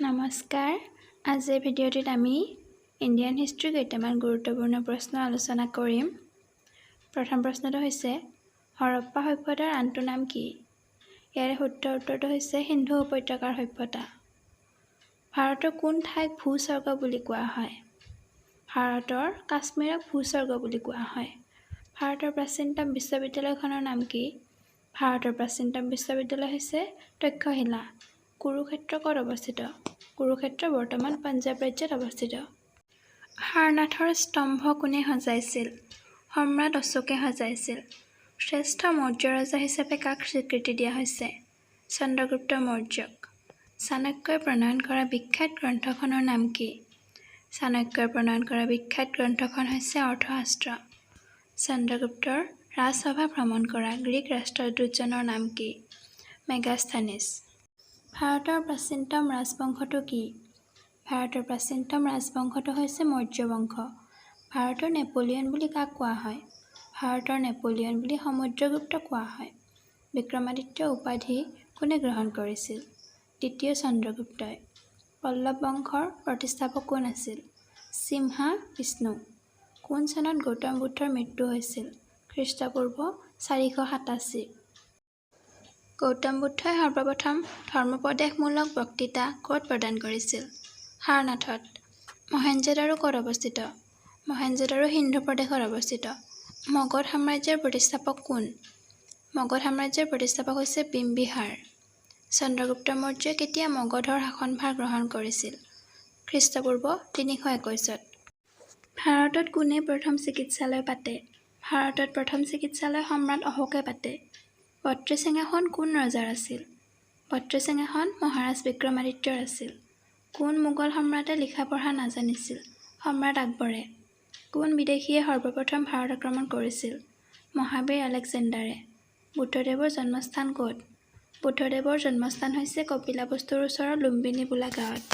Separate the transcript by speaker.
Speaker 1: নমস্কাৰ। আজিৰ ভিডিঅ'টিত আমি ইণ্ডিয়ান হিষ্ট্ৰী কেইটামান গুৰুত্বপূৰ্ণ প্ৰশ্ন আলোচনা কৰিম। প্ৰথম প্ৰশ্নটো হৈছে হৰপ্পা সভ্যতাৰ আনটো নাম কি? ইয়াৰে শুদ্ধ উত্তৰটো হৈছে সিন্ধু উপত্যকাৰ সভ্যতা। ভাৰতৰ কোন ঠাইক ভূস্বৰ্গ বুলি কোৱা হয়? ভাৰতৰ কাশ্মীৰক ভূস্বৰ্গ বুলি কোৱা হয়। ভাৰতৰ প্ৰাচীনতম বিশ্ববিদ্যালয়খনৰ নাম কি? ভাৰতৰ প্ৰাচীনতম বিশ্ববিদ্যালয় হৈছে তক্ষশিলা। কুৰুক্ষেত্ৰ ক'ত অৱস্থিত? কুৰুক্ষেত্ৰ বৰ্তমান পঞ্জাৱ ৰাজ্যত অৱস্থিত। সাৰনাথৰ স্তম্ভ কোনে সজাইছিল? সম্ৰাট অশোকে সজাইছিল। শ্ৰেষ্ঠ মৌৰ্য ৰজা হিচাপে কাক স্বীকৃতি দিয়া হৈছে? চন্দ্ৰগুপ্ত মৌৰ্যক। চাণক্যই প্ৰণয়ন কৰা বিখ্যাত গ্ৰন্থখনৰ নাম কি? চাণক্যই প্ৰণয়ন কৰা বিখ্যাত গ্ৰন্থখন হৈছে অৰ্থশাস্ত্ৰ। চন্দ্ৰগুপ্তৰ ৰাজসভা ভ্ৰমণ কৰা গ্ৰীক ৰাষ্ট্ৰদূতজনৰ নাম কি? মেগাস্থেনিছ। ভাৰতৰ প্ৰাচীনতম ৰাজবংশটো কি? ভাৰতৰ প্ৰাচীনতম ৰাজবংশটো হৈছে মৌৰ্য বংশ। ভাৰতৰ নেপোলিয়ন বুলি কাক কোৱা হয়? ভাৰতৰ নেপোলিয়ন বুলি সমুদ্ৰগুপ্তক কোৱা হয়। বিক্ৰমাদিত্য উপাধি কোনে গ্ৰহণ কৰিছিল? দ্বিতীয় চন্দ্ৰগুপ্তই। পল্লৱ বংশৰ প্ৰতিষ্ঠাপক কোন আছিল? সিমহা বিষ্ণু। কোন চনত গৌতম বুদ্ধৰ মৃত্যু হৈছিল? খ্ৰীষ্টপূৰ্ব 487। গৌতম বুদ্ধই সৰ্বপ্ৰথম ধৰ্মোপদেশমূলক বক্তৃতা ক'ত প্ৰদান কৰিছিল? সাৰনাথত। মহেঞ্জোদাৰো ক'ত অৱস্থিত? মহেঞ্জোদাৰো সিন্ধু প্ৰদেশত অৱস্থিত। মগধ সাম্ৰাজ্যৰ প্ৰতিষ্ঠাপক কোন? মগধ সাম্ৰাজ্যৰ প্ৰতিষ্ঠাপক হৈছে বিম্বিসাৰ। চন্দ্ৰগুপ্ত মৌৰ্যই কেতিয়া মগধৰ শাসনভাৰ গ্ৰহণ কৰিছিল? খ্ৰীষ্টপূৰ্ব 321। ভাৰতত কোনে প্ৰথম চিকিৎসালয় পাতে? ভাৰতত প্ৰথম চিকিৎসালয় সম্ৰাট অশোকে পাতে। বত্ৰিশ সিংহাসন কোন ৰজাৰ আছিল? বত্ৰিশ সিংহাসন মহাৰাজ বিক্ৰমাদিত্যৰ আছিল। কোন মোগল সম্ৰাটে লিখা পঢ়া নাজানিছিল? সম্ৰাট আকবৰে। কোন বিদেশীয়ে সৰ্বপ্ৰথম ভাৰত আক্ৰমণ কৰিছিল? মহাবীৰ আলেকজেণ্ডাৰে। বুদ্ধদেৱৰ জন্মস্থান ক'ত? বুদ্ধদেৱৰ জন্মস্থান হৈছে কপিলাবস্তুৰ ওচৰৰ লুম্বিনী বোলা গাঁৱত।